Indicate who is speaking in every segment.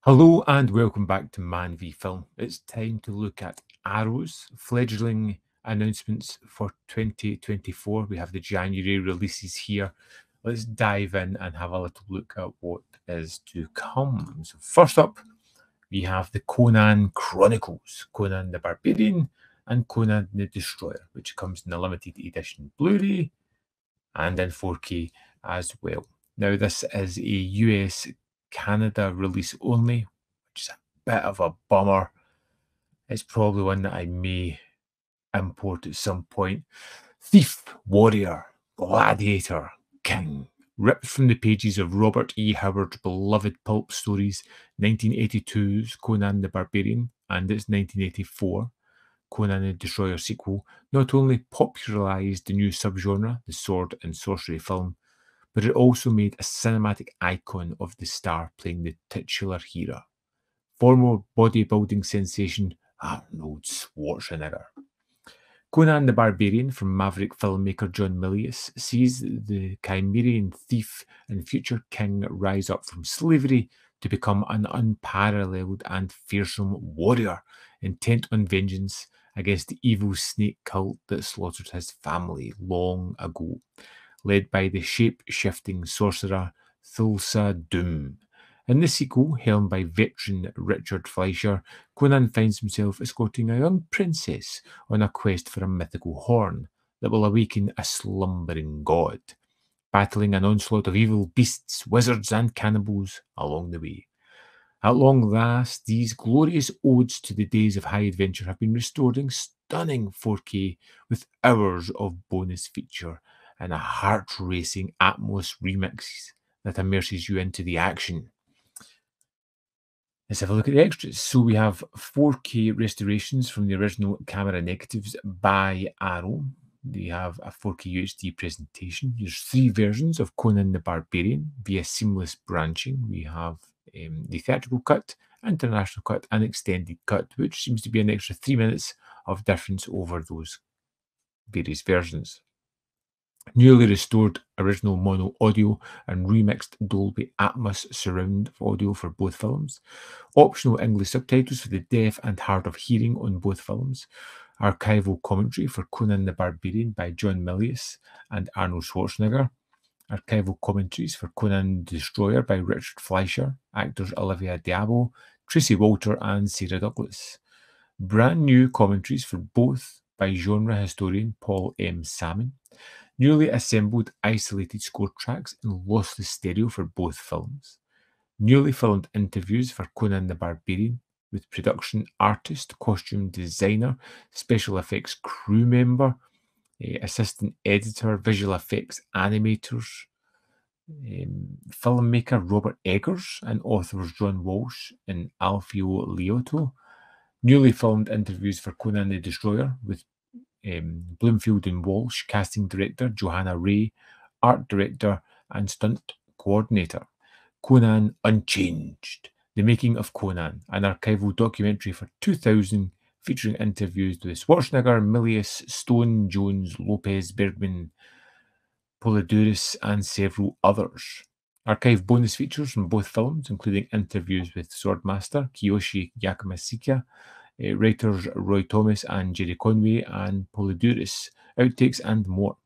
Speaker 1: Hello and welcome back to ManVFilm. It's time to look at Arrow's fledgling announcements for 2024. We have the January releases here. Let's dive in and have a little look at what is to come. So, first up, we have the Conan Chronicles, Conan the Barbarian, and Conan the Destroyer, which comes in a limited edition Blu ray and in 4K as well. Now, this is a US Canada release only, which is a bit of a bummer. It's probably one that I may import at some point. Thief, Warrior, Gladiator, King. Ripped from the pages of Robert E. Howard's beloved pulp stories, 1982's Conan the Barbarian and its 1984 Conan the Destroyer sequel not only popularized the new subgenre, the sword and sorcery film, but it also made a cinematic icon of the star playing the titular hero, former bodybuilding sensation Arnold Schwarzenegger. Conan the Barbarian from Maverick filmmaker John Milius sees the Cimmerian thief and future king rise up from slavery to become an unparalleled and fearsome warrior intent on vengeance against the evil snake cult that slaughtered his family long ago, led by the shape-shifting sorcerer Thulsa Doom. In the sequel, helmed by veteran Richard Fleischer, Conan finds himself escorting a young princess on a quest for a mythical horn that will awaken a slumbering god, battling an onslaught of evil beasts, wizards, and cannibals along the way. At long last, these glorious odes to the days of high adventure have been restored in stunning 4K with hours of bonus feature and a heart-racing Atmos remix that immerses you into the action. Let's have a look at the extras. So we have 4K restorations from the original camera negatives by Arrow. They have a 4K UHD presentation. There's three versions of Conan the Barbarian via seamless branching. We have the theatrical cut, international cut, and extended cut, which seems to be an extra 3 minutes of difference over those various versions. Newly restored original mono audio and remixed Dolby Atmos surround audio for both films. Optional English subtitles for the deaf and hard of hearing on both films. Archival commentary for Conan the Barbarian by John Milius and Arnold Schwarzenegger. Archival commentaries for Conan the Destroyer by Richard Fleischer, actors Olivia d'Abo, Tracy Walter, and Sarah Douglas. Brand new commentaries for both by genre historian Paul M. Salmon. Newly assembled isolated score tracks in lossless stereo for both films. Newly filmed interviews for Conan the Barbarian with production artist, costume designer, special effects crew member, assistant editor, visual effects animators, filmmaker Robert Eggers, and authors John Walsh and Alfio Liotto. Newly filmed interviews for Conan the Destroyer with Bloomfield and Walsh, casting director Johanna Ray, art director and stunt coordinator. Conan Unchanged, The Making of Conan, an archival documentary for 2000 featuring interviews with Schwarzenegger, Milius, Stone, Jones, Lopez, Bergman, Polidouris, and several others. Archive bonus features from both films, including interviews with Swordmaster Kiyoshi Yakumasika, writers Roy Thomas and Jerry Conway, and Polidouris, outtakes, and more.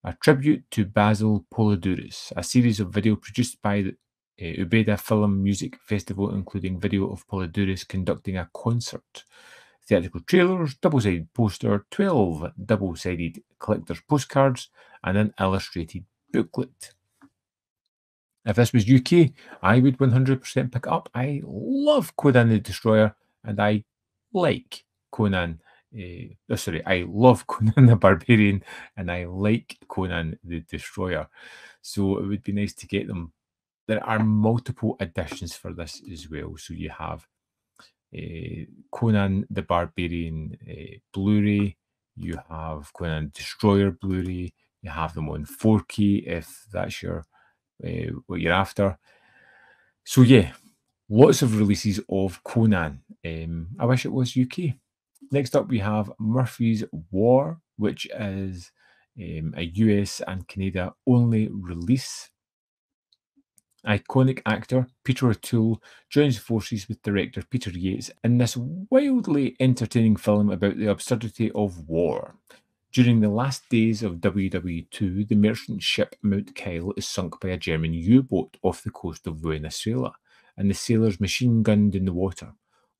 Speaker 1: A tribute to Basil Polidouris, a series of video produced by the Ubeda Film Music Festival, including video of Polidouris conducting a concert. Theatrical trailers, double-sided poster, 12 double-sided collector's postcards, and an illustrated booklet. If this was UK, I would 100% pick it up. I love Conan the Destroyer, and I like Conan. I love Conan the Barbarian, and I like Conan the Destroyer. So it would be nice to get them. There are multiple editions for this as well. So you have Conan the Barbarian Blu-ray, you have Conan Destroyer Blu-ray, you have them on 4K if that's your what you're after. So yeah, lots of releases of Conan. I wish it was UK. Next up, we have Murphy's War, which is a US and Canada only release. Iconic actor Peter O'Toole joins forces with director Peter Yates in this wildly entertaining film about the absurdity of war. During the last days of WW2, the merchant ship Mount Kyle is sunk by a German U-boat off the coast of Venezuela, and the sailors machine-gunned in the water.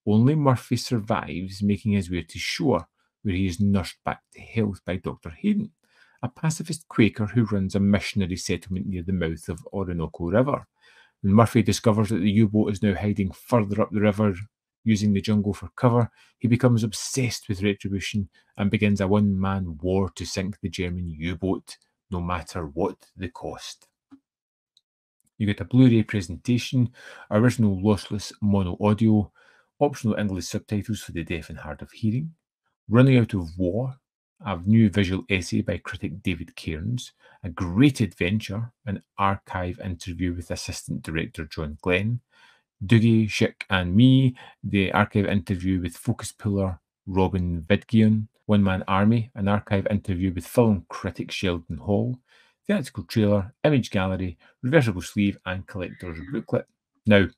Speaker 1: Only Murphy survives, making his way to shore, where he is nursed back to health by Dr. Hayden, a pacifist Quaker who runs a missionary settlement near the mouth of Orinoco River. When Murphy discovers that the U-boat is now hiding further up the river, using the jungle for cover, he becomes obsessed with retribution and begins a one-man war to sink the German U-boat, no matter what the cost. You get a Blu-ray presentation, original lossless mono audio, optional English subtitles for the deaf and hard of hearing, Running Out of War, a new visual essay by critic David Cairns, a great adventure, an archive interview with assistant director John Glenn, Doogie, Schick and Me, the archive interview with focus puller Robin Vidgion, One Man Army, an archive interview with film critic Sheldon Hall, theatrical trailer, image gallery, reversible sleeve, and collector's booklet. Now,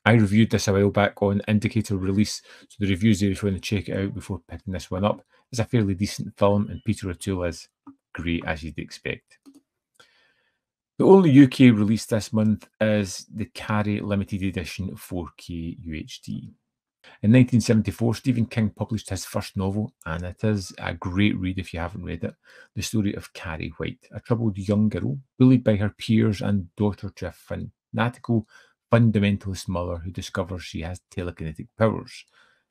Speaker 1: I reviewed this a while back on Indicator Release, so the review's there if you want to check it out before picking this one up. It's a fairly decent film, and Peter O'Toole is great, as you'd expect. The only UK release this month is the Carrie limited edition 4K UHD. In 1974, Stephen King published his first novel, and it is a great read if you haven't read it. The story of Carrie White, a troubled young girl bullied by her peers and daughter to a fanatical fundamentalist mother who discovers she has telekinetic powers.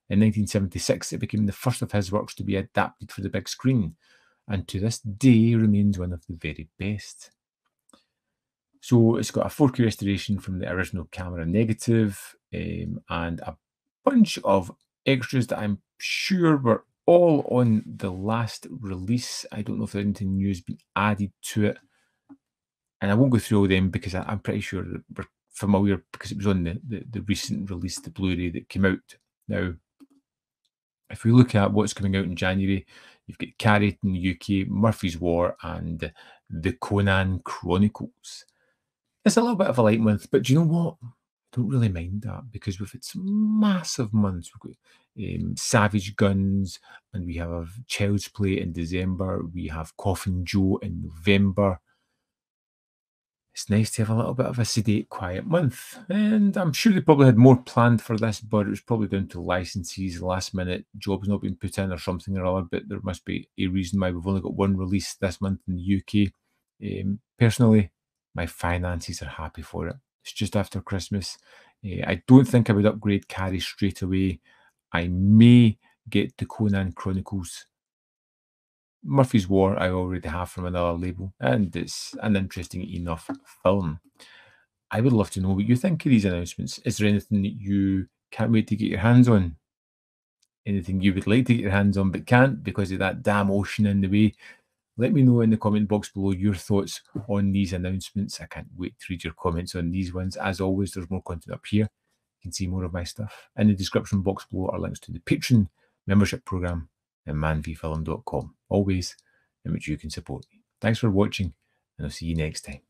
Speaker 1: In 1976, it became the first of his works to be adapted for the big screen, and to this day remains one of the very best. So it's got a 4K restoration from the original camera negative, and a bunch of extras that I'm sure were all on the last release. I don't know if anything new has been added to it. And I won't go through all them because I'm pretty sure that we're familiar because it was on the recent release, the Blu-ray that came out. Now, if we look at what's coming out in January, you've got Carrie in the UK, Murphy's War, and the Conan Chronicles. It's a little bit of a light month, but do you know what? I don't really mind that because we've had some massive months. We've got Savage Guns, and we have Child's Play in December. We have Coffin Joe in November. It's nice to have a little bit of a sedate, quiet month. And I'm sure they probably had more planned for this, but it was probably down to licenses, last minute jobs not being put in or something or other. But there must be a reason why we've only got one release this month in the UK. Personally, my finances are happy for it. It's just after Christmas. I don't think I would upgrade Carrie straight away. I may get the Conan Chronicles. Murphy's War I already have from another label, and it's an interesting enough film. I would love to know what you think of these announcements. Is there anything that you can't wait to get your hands on? Anything you would like to get your hands on but can't because of that damn ocean in the way? Let me know in the comment box below your thoughts on these announcements. I can't wait to read your comments on these ones. As always, there's more content up here. You can see more of my stuff. In the description box below are links to the Patreon membership program and manvfilm.com, always in which you can support me. Thanks for watching, and I'll see you next time.